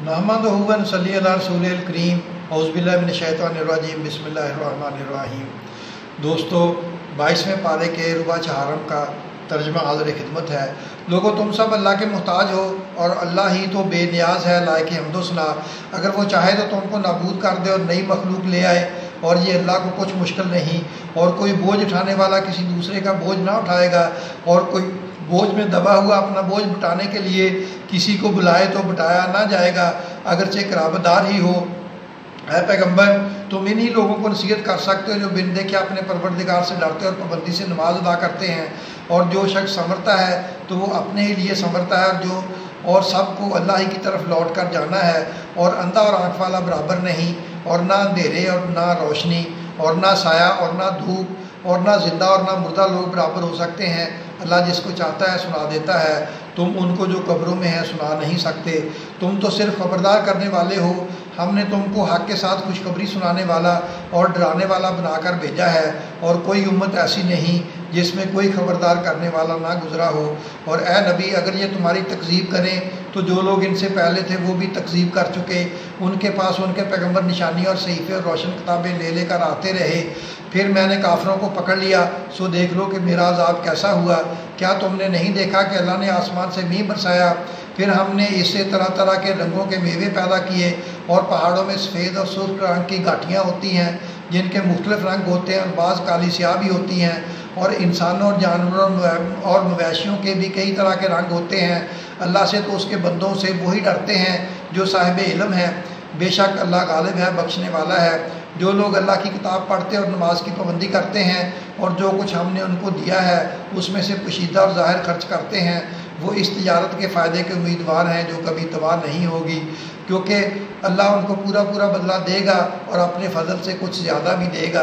नहमदुहु व नसल्ली अला रसूलिल करीम औज़ु बिल्लाहि मिनश शैतानिर रजीम बिस्मिल्लाहिर रहमानिर रहीम। दोस्तों, 22वें पारे के रुबा चहारम का तर्जमा हाज़िर खिदमत है। लोगों, तुम सब अल्लाह के मोहताज हो और अल्लाह ही तो बेनियाज है, लायक हम्दो सना। अगर वो चाहे तो तुमको नाबूद कर दे और नई मखलूक ले आए, और ये अल्लाह को कुछ मुश्किल नहीं। और कोई बोझ उठाने वाला किसी दूसरे का बोझ ना उठाएगा, और कोई बोझ में दबा हुआ अपना बोझ उठाने के लिए किसी को बुलाए तो बिठाया ना जाएगा, अगरचे कराबदार ही हो। है पैगंबर, तुम इन्हीं लोगों को नसीहत कर सकते हो जो बिन देखे अपने परवरदिगार से डरते हैं और पाबंदी से नमाज अदा करते हैं। और जो शख्स संवरता है तो वो अपने ही लिए संवरता है, और सबको अल्लाह ही की तरफ लौट कर जाना है। और अंधा और आँख वाला बराबर नहीं, और ना अंधेरे और ना रोशनी, और ना साया और ना धूप, और ना जिंदा और ना मुर्दा लोग बराबर हो सकते हैं। अल्लाह जिसको चाहता है सुना देता है, तुम उनको जो कब्रों में हैं सुना नहीं सकते। तुम तो सिर्फ खबरदार करने वाले हो। हमने तुमको हक़ के साथ खुशखबरी सुनाने वाला और डराने वाला बनाकर भेजा है, और कोई उम्मत ऐसी नहीं जिसमें कोई खबरदार करने वाला ना गुजरा हो। और ए नबी, अगर ये तुम्हारी तकज़ीब करें तो जो लोग इनसे पहले थे वो भी तकज़ीब कर चुके। उनके पास उनके पैगंबर निशानी और सहीफ़े और रोशन किताबें ले लेकर आते रहे। फिर मैंने काफिरों को पकड़ लिया, सो देख लो कि मेरा अज़ाब कैसा हुआ। क्या तुमने नहीं देखा कि अल्लाह ने आसमान से मींह बरसाया, फिर हमने इससे तरह तरह के रंगों के मेवे पैदा किए, और पहाड़ों में सफ़ेद और सुर्ख रंग की घाटियाँ होती हैं जिनके मुख्तलिफ रंग होते हैं, और बाज़ काली स्याह भी होती हैं। और इंसानों और जानवरों और मवेशियों के भी कई तरह के रंग होते हैं। अल्लाह से तो उसके बंदों से वही डरते हैं जो साहिब इल्म है। बेशक अल्लाह गालिब है, बख्शने वाला है। जो लोग अल्लाह की किताब पढ़ते और नमाज की पाबंदी करते हैं, और जो कुछ हमने उनको दिया है उसमें से पोशीदा और ज़ाहिर खर्च करते हैं, वो इस तिजारत के फ़ायदे के उम्मीदवार हैं जो कभी तबाह नहीं होगी, क्योंकि अल्लाह उनको पूरा पूरा बदला देगा और अपने फजल से कुछ ज़्यादा भी देगा।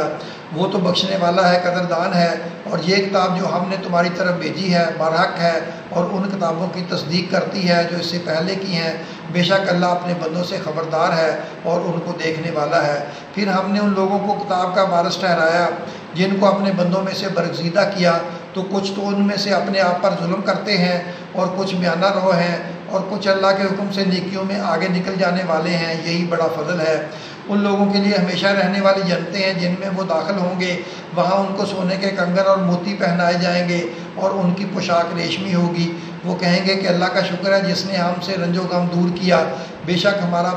वो तो बख्शने वाला है, कदरदान है। और ये किताब जो हमने तुम्हारी तरफ भेजी है बरहक है, और उन किताबों की तस्दीक करती है जो इससे पहले की हैं। बेशक अल्लाह अपने बंदों से ख़बरदार है और उनको देखने वाला है। फिर हमने उन लोगों को किताब का वारिस ठहराया जिनको अपने बंदों में से बरगज़ीदा किया, तो कुछ तो उनमें से अपने आप पर जुल्म करते हैं, और कुछ म्याना रो हैं, और कुछ अल्लाह के हुक्म से नेकियों में आगे निकल जाने वाले हैं। यही बड़ा फजल है। उन लोगों के लिए हमेशा रहने वाली जन्नतें हैं जिनमें वो दाखिल होंगे। वहाँ उनको सोने के कंगन और मोती पहनाए जाएंगे, और उनकी पोशाक रेशमी होगी। वो कहेंगे कि अल्लाह का शुक्र है जिसने हमसे रंजो गम दूर किया। बेशक हमारा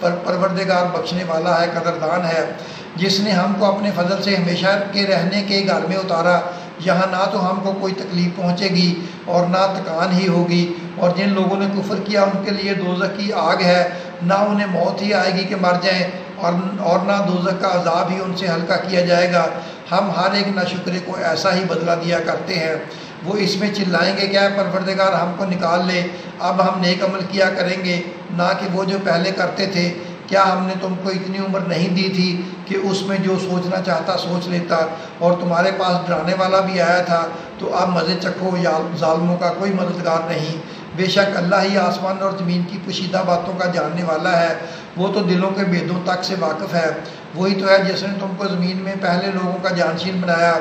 परवरदिगार बख्शने वाला है, कदरदान है। जिसने हमको अपने फजल से हमेशा के रहने के घर में उतारा, यहाँ ना तो हमको कोई तकलीफ़ पहुँचेगी और ना थकान ही होगी। और जिन लोगों ने कुफ्र किया उनके लिए दोज़ख की आग है, ना उन्हें मौत ही आएगी कि मर जाएं, और ना दोज़ख का अज़ाब ही उनसे हल्का किया जाएगा। हम हर एक नाशुक्रे को ऐसा ही बदला दिया करते हैं। वो इसमें चिल्लाएंगे, क्या परवरदिगार हमको निकाल ले, अब हम नेक अमल किया करेंगे, ना कि वो जो पहले करते थे। क्या हमने तुमको इतनी उम्र नहीं दी थी कि उसमें जो सोचना चाहता सोच लेता, और तुम्हारे पास डराने वाला भी आया था, तो अब मज़े चखो, या ज़ालिमों का कोई मददगार नहीं। बेशक अल्लाह ही आसमान और ज़मीन की पोशीदा बातों का जानने वाला है। वो तो दिलों के भेदों तक से वाकिफ़ है। वही तो है जिसने तुमको ज़मीन में पहले लोगों का जानशीन बनाया।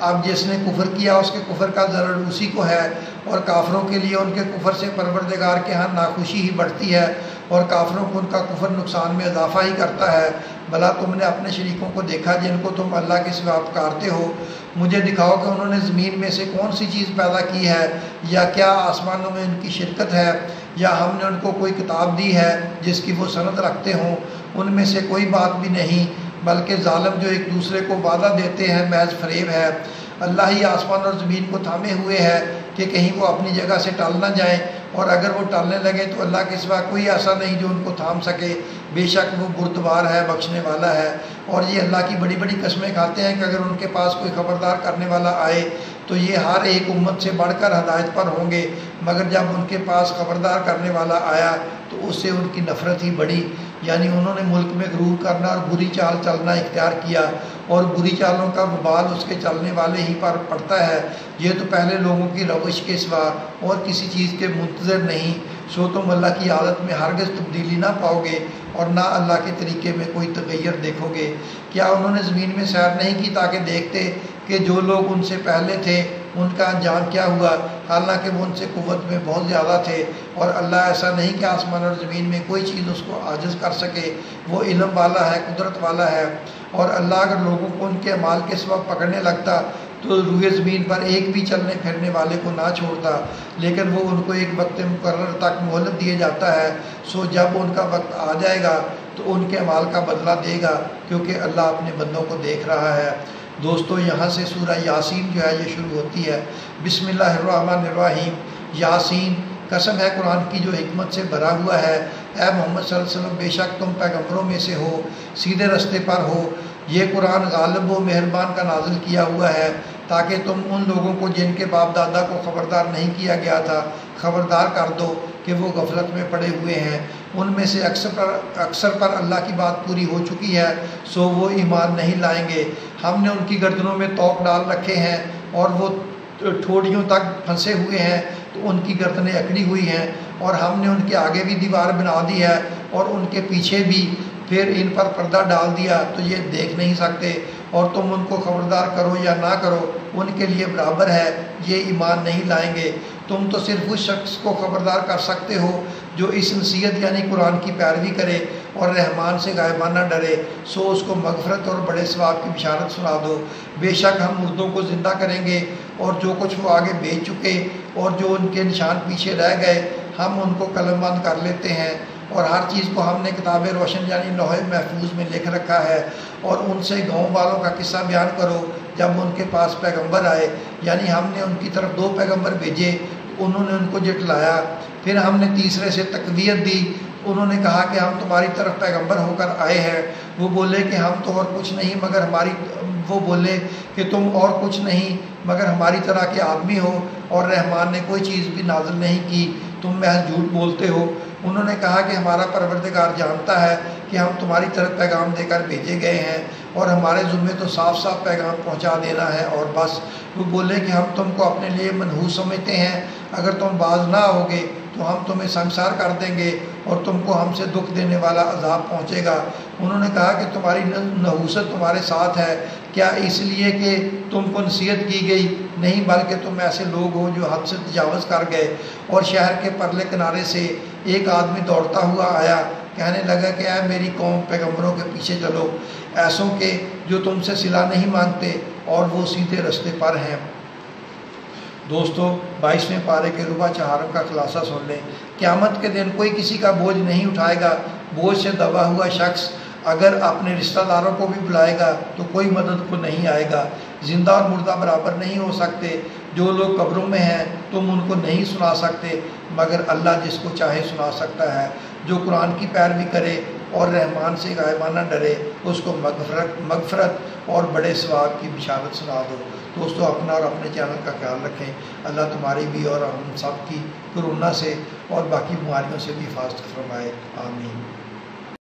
अब जिसने कुफ्र किया उसके कुफ्र का ज़रर उसी को है, और काफिरों के लिए उनके कुफ्र से परवरदिगार के यहाँ नाखुशी ही बढ़ती है, और काफिरों को उनका कुफ्र नुकसान में इजाफा ही करता है। भला तुमने अपने शरीकों को देखा जिनको तुम अल्लाह के सिवा पुकारते हो? मुझे दिखाओ कि उन्होंने ज़मीन में से कौन सी चीज़ पैदा की है, या क्या आसमानों में उनकी शिरकत है, या हमने उनको कोई किताब दी है जिसकी वो सनद रखते हों? उनमें से कोई बात भी नहीं, बल्कि ज़ालिम जो एक दूसरे को वादा देते हैं महज फरेब है। अल्लाह ही आसमान और ज़मीन को थामे हुए है कि कहीं वो अपनी जगह से टल ना जाएं, और अगर वो टलने लगे तो अल्लाह के सिवा कोई ऐसा नहीं जो उनको थाम सके। बेशक वो बुर्दबार है, बख्शने वाला है। और ये अल्लाह की बड़ी बड़ी कसमें खाते हैं कि अगर उनके पास कोई ख़बरदार करने वाला आए तो ये हर एक उम्मत से बढ़कर हदायत पर होंगे, मगर जब उनके पास ख़बरदार करने वाला आया तो उससे उनकी नफ़रत ही बढ़ी। यानी उन्होंने मुल्क में गुरूर करना और बुरी चाल चलना इख्तियार किया, और बुरी चालों का वबाल उसके चलने वाले ही पर पड़ता है। ये तो पहले लोगों की रवश के सिवा और किसी चीज़ के मुंतज़र नहीं। सो तुम अल्लाह की आदत में हरगिज़ तब्दीली ना पाओगे, और ना अल्लाह के तरीके में कोई तगैर देखोगे। क्या उन्होंने ज़मीन में सैर नहीं की ताकि देखते कि जो लोग उनसे पहले थे ان کا انجام کیا ہوا، حالانکہ وہ ان سے قوت میں بہت زیادہ تھے، اور اللہ ایسا نہیں کہ آسمان اور زمین میں کوئی چیز اس کو عاجز کر سکے، وہ علم والا ہے، قدرت والا ہے۔ اور اللہ اگر لوگوں کو ان کے اعمال کے سبب پکڑنے لگتا تو روئے زمین پر ایک بھی چلنے پھرنے والے کو نہ چھوڑتا، لیکن وہ ان کو ایک وقت مقرر تک مہلت دیے جاتا ہے، سو جب ان کا وقت آ جائے گا تو ان کے اعمال کا بدلہ دے گا، کیونکہ اللہ اپنے بندوں کو دیکھ رہا ہے۔ دوستو یہاں سے سورہ یاسین جو ہے یہ شروع ہوتی ہے۔ بسم اللہ الرحمن الرحیم۔ یاسین قسم ہے قرآن کی جو حکمت سے بھرا ہوا ہے، اے محمد صلی اللہ علیہ وسلم بے شک تم پیغمبروں میں سے ہو، سیدھے رستے پر ہو۔ یہ قرآن غالب و مہربان کا نازل کیا ہوا ہے تاکہ تم ان لوگوں کو جن کے باپ دادا کو خبردار نہیں کیا گیا تھا خبردار کر دو کہ وہ غفلت میں پڑے ہوئے ہیں۔ ان میں سے اکثر پر اللہ کی بات پوری ہو چکی ہے، سو وہ ایمان نہیں لائیں گے۔ ہم نے ان کی گردنوں میں توق ڈال رکھے ہیں اور وہ ٹھوڑیوں تک پھنسے ہوئے ہیں، تو ان کی گردنیں اکڑی ہوئی ہیں، اور ہم نے ان کے آگے بھی دیوار بنا دی ہے اور ان کے پیچھے بھی، پھر ان پر پردہ ڈال دیا تو یہ دیکھ نہیں سکتے، اور تم ان کو خبردار کرو یا نہ کرو ان کے لیے برابر ہے، یہ ایمان نہیں لائیں گے۔ تم تو صرف اس شخص کو خبردار کر سکتے ہو جو اس نصیحت یعنی قرآن کی پیروی کرے اور رحمان سے غائبانہ ڈرے، سو اس کو مغفرت اور بڑے ثواب کی بشارت سنا دو۔ بے شک ہم مردوں کو زندہ کریں گے، اور جو کچھ وہ آگے بھیج چکے اور جو ان کے نشان پیچھے رہ گئے ہم ان کو قلم بند کر لیتے ہیں، اور ہر چیز کو ہم نے کتاب روشن یعنی لوح محفوظ میں لکھ رکھا ہے۔ اور ان سے گاؤں والوں کا قصہ بیان کرو جب ان کے پاس پیغمبر آئے، یعنی ہم نے ان کی طرف 2 پیغمبر بھیجے، انہوں نے ان کو جھٹلایا، پھر ہم نے تیسرے سے تقویت دی، انہوں نے کہا کہ ہم تمہاری طرف پیغمبر ہو کر آئے ہیں، وہ بولے کہ ہم تو اور کچھ نہیں مگر وہ بولے کہ تم اور کچھ نہیں مگر ہماری طرح کے آدمی ہو، اور رحمان نے کوئی چیز بھی نازل نہیں کی، تم محض جھوٹ بولتے ہو۔ انہوں نے کہا کہ ہمارا پروردگار جانتا ہے کہ ہم تمہاری طرف پیغام دے کر بھیجے گئے ہیں، اور ہمارے ذمے تو صاف صاف پیغام پہنچا دینا ہے اور بس۔ وہ بولے کہ ہم تم کو اپنے لیے منحوس سمجھتے ہیں، اگر تم باز نہ ہوگے تو ہم تمہیں سنگسار کر دیں گے اور تم کو ہم سے دکھ دینے والا عذاب پہنچے گا۔ انہوں نے کہا کہ تمہاری نحوست تمہارے ساتھ ہے کیا اس لیے کہ تم کو نصیحت کی گئی؟ نہیں، بلکہ تم ایسے لوگ ہو جو حد سے تجاوز کر گئے۔ اور شہر کے پرلے کنارے سے ایک آدمی دوڑتا ہوا آیا، کہنے لگا کہ اے میری قوم، پیغمبروں کے پیچھے چلو، ایسوں کے جو تم سے صلہ نہیں مانگتے اور وہ سیدھے رستے پر ہیں۔ دوستو 22ویں پارے کے ربع چہارم کا خلاصہ سن لیں۔ قیامت کے دن کوئی کسی کا بوجھ نہیں اٹھائے گا، بوجھ سے دبا ہوا شخص اگر اپنے رشتہ داروں کو بھی بلائے گا تو کوئی مدد کو نہیں آئے گا۔ زندہ اور مردہ برابر نہیں ہو سکتے، جو لوگ قبروں میں ہیں تم ان کو نہیں سنا سکتے مگر اللہ جس کو چاہے سنا سکتا ہے۔ جو قرآن کی پیروی کرے اور رحمان سے غائبانہ ڈرے اس کو مغفرت اور بڑے ثواب کی بشارت سنا دو۔ دوستو اپنا اور اپنے چینل کا خیال رکھیں، اللہ تمہاری بھی اور ہم سب کی کورونا سے اور باقی بیماریوں سے بھی حفاظت فرمائے، آمین۔